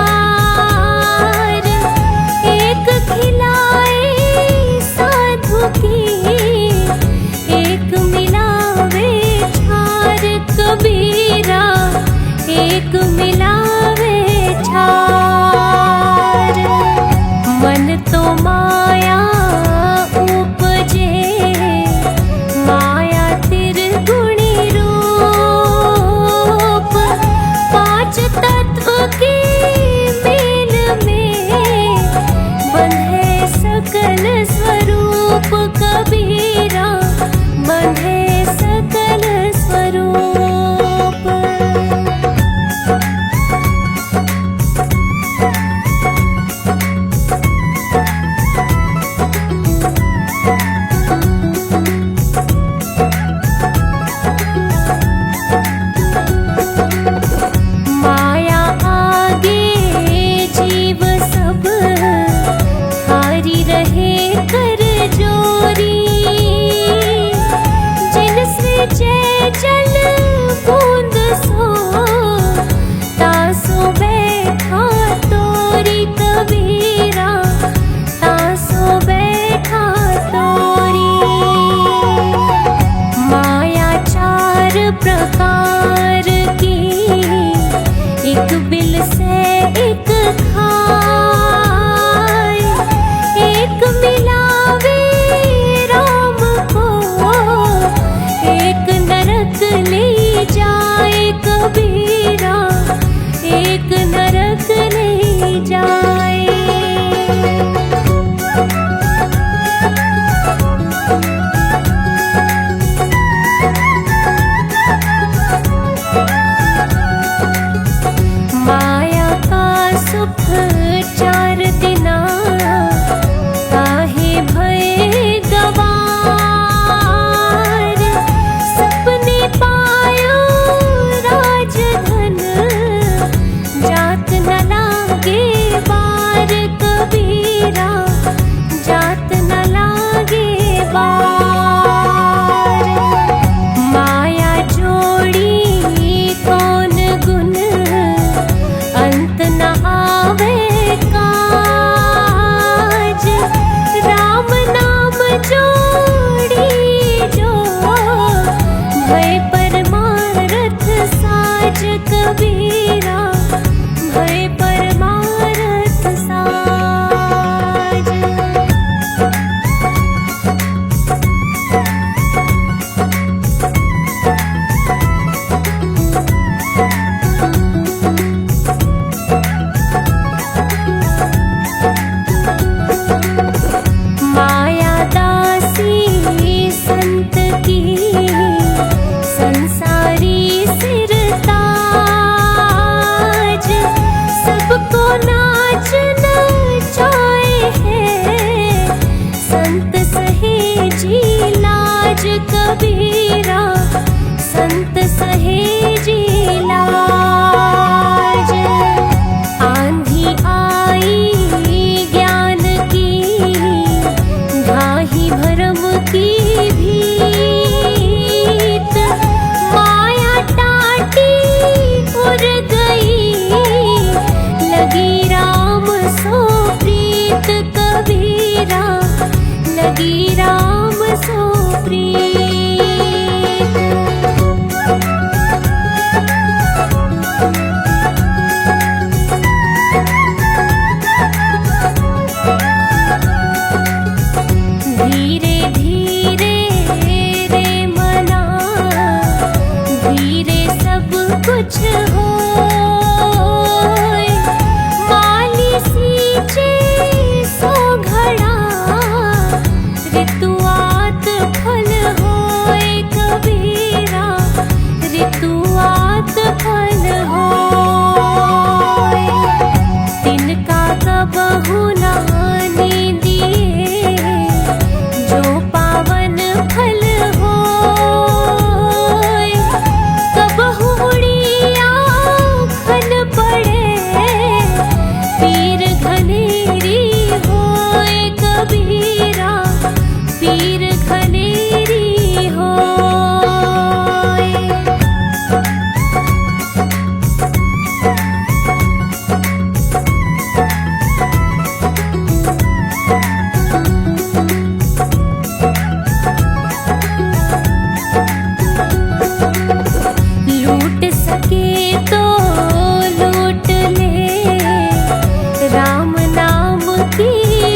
राम नाम की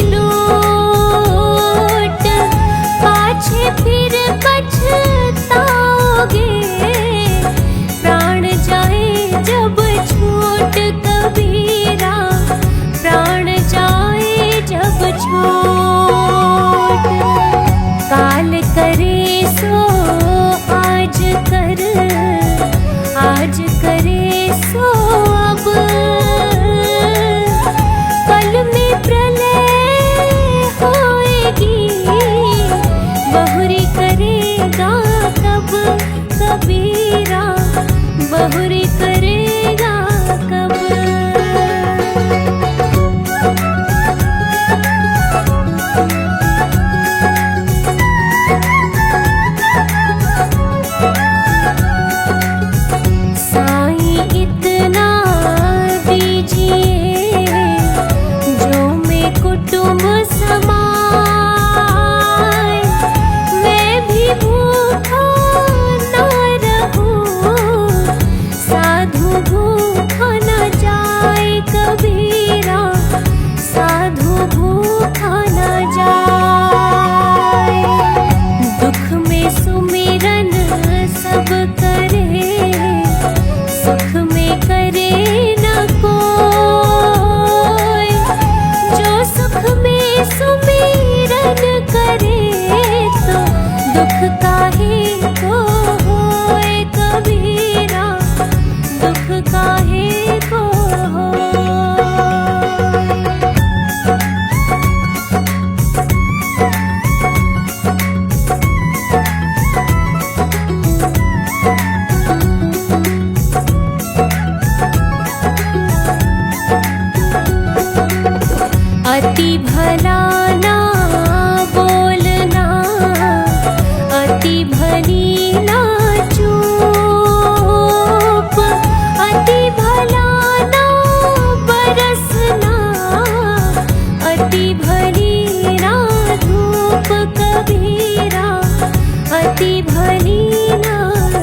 लूट, पाछे फिर पछताओगे। प्राण जाए जब छूट कबीरा, प्राण जाए जब छूट। काल करे सो आज कर, आज करे सो अब। कल में प्रलय होएगी, बहुरी करेगा कब कबीरा, बहुरी करेगा कब। साईं इतना दीजिए जो मैं कुटुंब समाए, मैं भी भूखा न रहूं, साधु भूखा न जाए कबीरा, साधु भूखा न जाए। दुख में सुमिरन सब करे, सुख में करे न कोई। जो सुख में सुमिरन करे, तो दुख काहे को होए कबीरा, दुख काहे को होए। अति भला ना बोलना, अति भली ना चूप। अति भला ना बरसना, अति भली ना धूप कबीरा, अति भली ना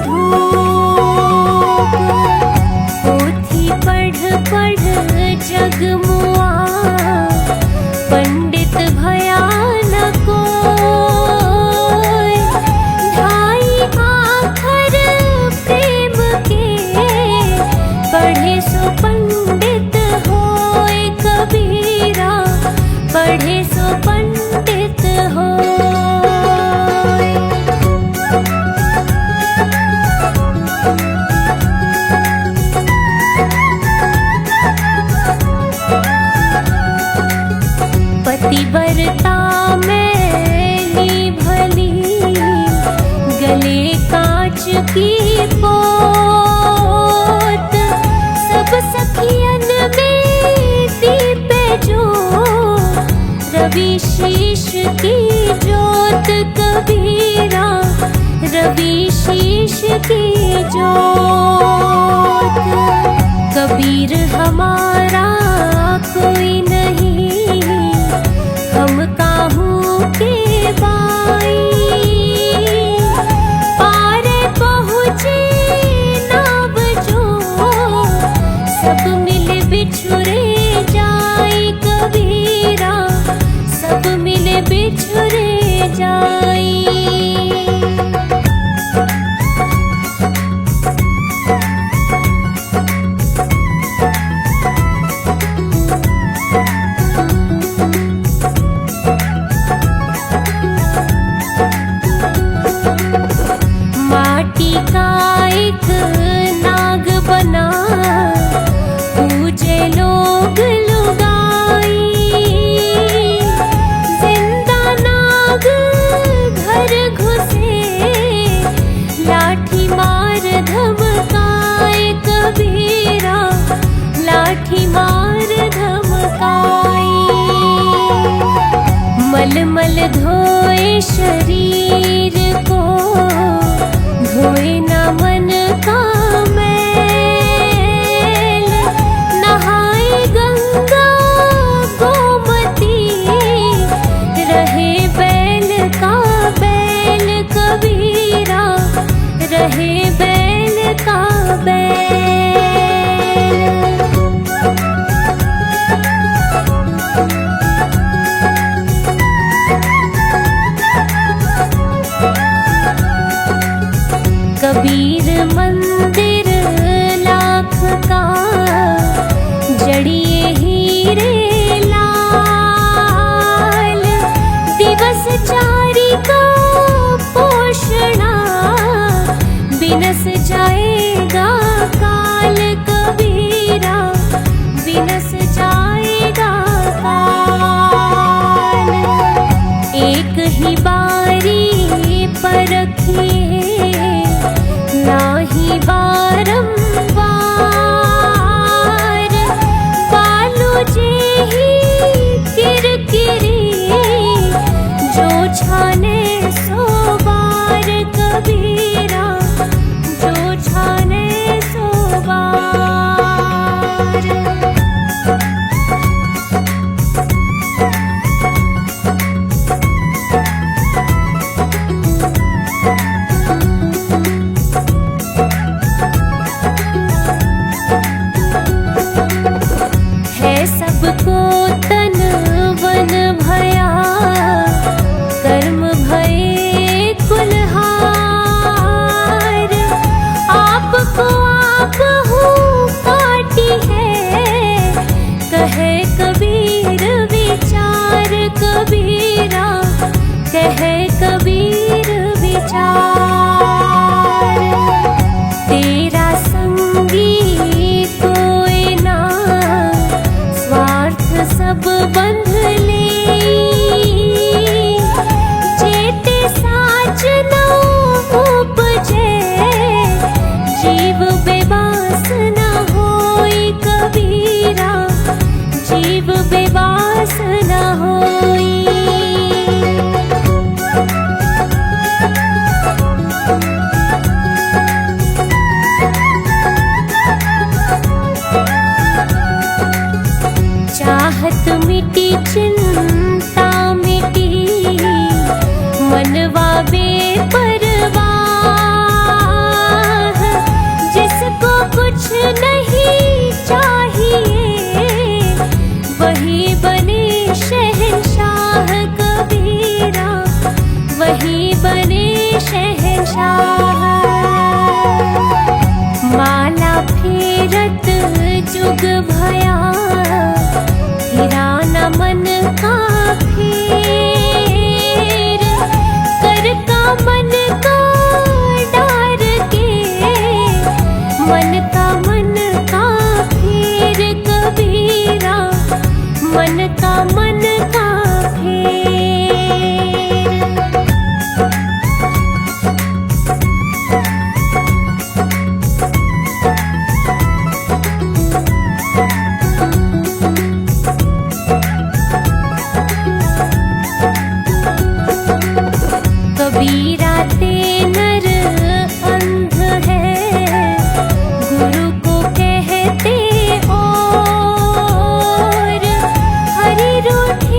धूप। पोथी पढ़ पढ़ जग मुआ, पंडित भया न कोई। ढाई आखर प्रेम के, पढ़े सो पंडित होए कबीरा, पढ़े सो पंडित होए। पतिव्रता मैली भली, गले कांच की पोत। सब सखियन में दीपे जो, रवि शीश की जोत कबीरा, रवि शीश की जोत। कबीर हमारा कोई नहीं, हम काहू के बाई। पार पहुँचे नाव जो, सब मिल बिछुरे जाए कबीरा, सब मिल बिछुरे जाए। माटी का एक नाग बना, पूजे लोग लुगाई। जिंदा नाग घर घुसे, लाठी मार धमकाए कबीरा, लाठी मार धमकाई। मलमल धोए शरीर को, धोए न मन का मैल। नहाए गंगा गोमती, रहे बैल का बैल कबीरा, रहे बैल का बैल। रखिए नाही बारंबार बालू जे ही किरकिरी जो छाने सो बार कबीरा जो छाने सो बार। है सबको तन वन भया कर्म भये कुल्हार आपको आप हूँ काटी है कहे कबीर विचार कबीरा कहे कबीर विचार। तेरा संगी कोई ना स्वार्थ सब बंध ले जेते साच न उपजे जीव बेबास न होई कबीरा जीव बेबास न होई। चाहत मिटी चिंता मिटी मनवा बेपरवाह जिसको कुछ नहीं चाहिए वही बने शहंशाह कबीरा वही बने शहंशाह। माला फेरत जुग भया फिरा न मन का फेर कर का मन का डार के मन का फेर कबीरा मन का फेर। कबीरा ते नर अंध है गुरु को कहते और हरि रूठे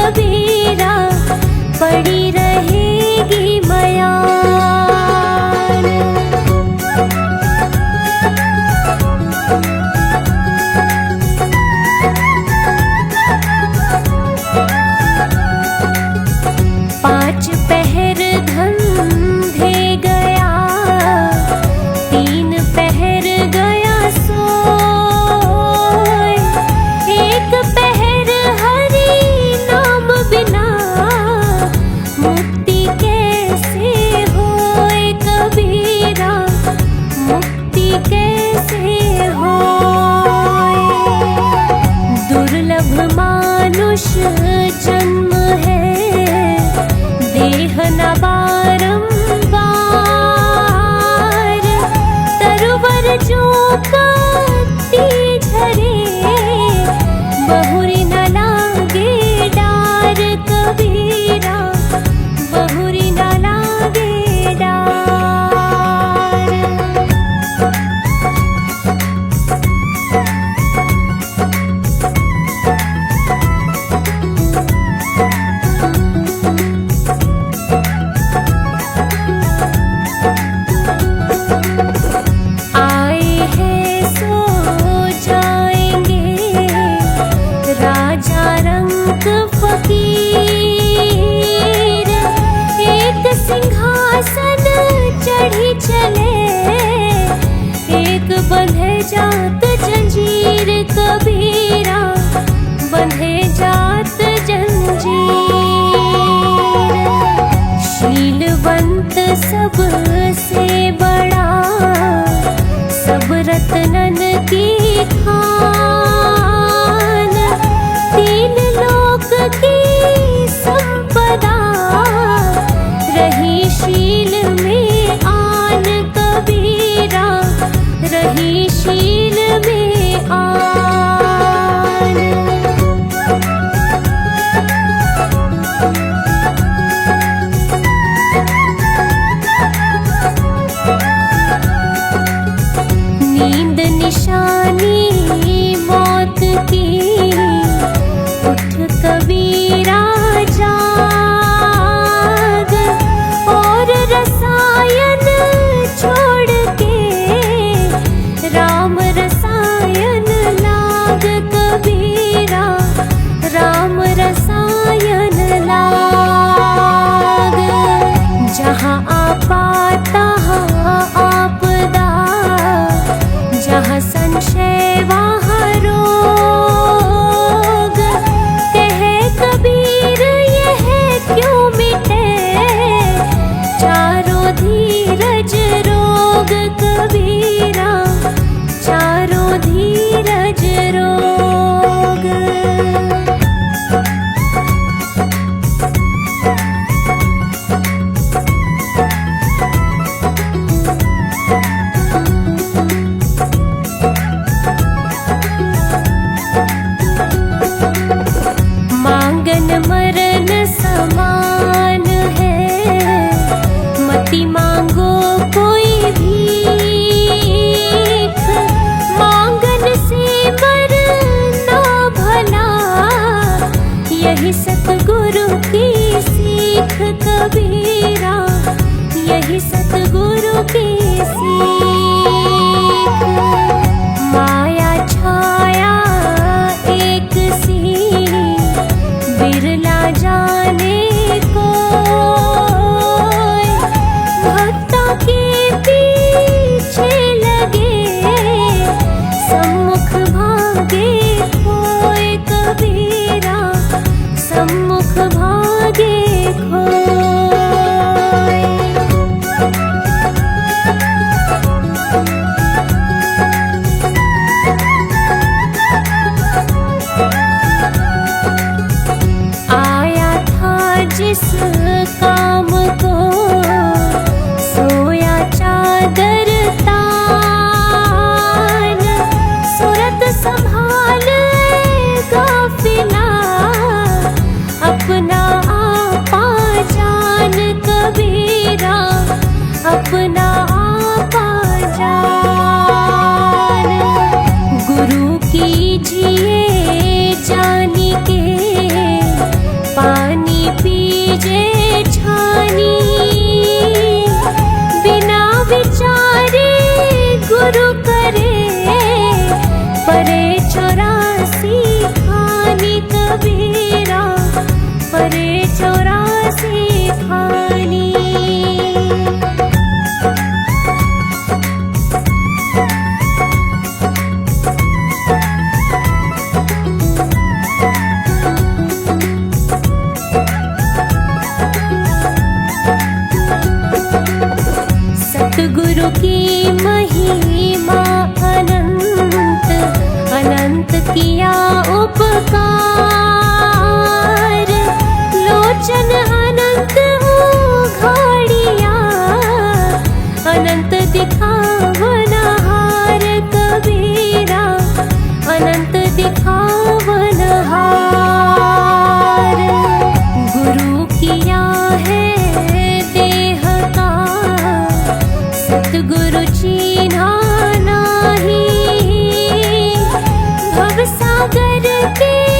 कबीरा पड़ी रहेगी मयान। पांच पहर धंधे गया, तीन पहर गया सोए, एक पहर हरि नाम बिना मुक्ति कैसे होए कबीरा, मुक्ति कैसे होए। दुर्लभ मानुष जन्म है, देह न बारंबार, तरवर जो कत्ती झरे, बहुरी न लागे डार कबीरा, बहुरी न लागे डार। आए हैं सो जाएंगे, राजा रंग फकीर, एक सिंहासन चढ़ी चले, एक बंधे जात जंजीर कबीरा, बंधे जात जंजीर। शीलवंत सबसे बड़ा, सब रत्नन की खान, तीन लोक की संपदा, रही शील में आन कबीरा, रही शील में आन। नींद निशानी मौत की, उठ कबीरा जाग, और रसायन छोड़ के राम रसायन लाग कबीरा, राम रसायन लाग। जहाँ आपा तहाँ आपदा, जहाँ संशय वहाँ रोग, कहे कबीर यह क्यों मिटे, चारों धीरज रोग कबीरा, चारों धीरज रोग। मांगन मरण समान है, मति मांगो कोई भीख, मांगन से मरना भला, यही सतगुरु की सीख कबीरा, यही सतगुरु की सीख। माया छाया एक सी, बिरला जाने को, भक्ता के पीछे लगे, सम्मुख भागे खोए कबीरा, सम्मुख भागे खोए। आया था जिस काम को, सोया चादर तान, सूरत संभाल गाफिला, अपना आपा जान कबीरा, अपना आपा जान। गुरु कीजिए जान के करके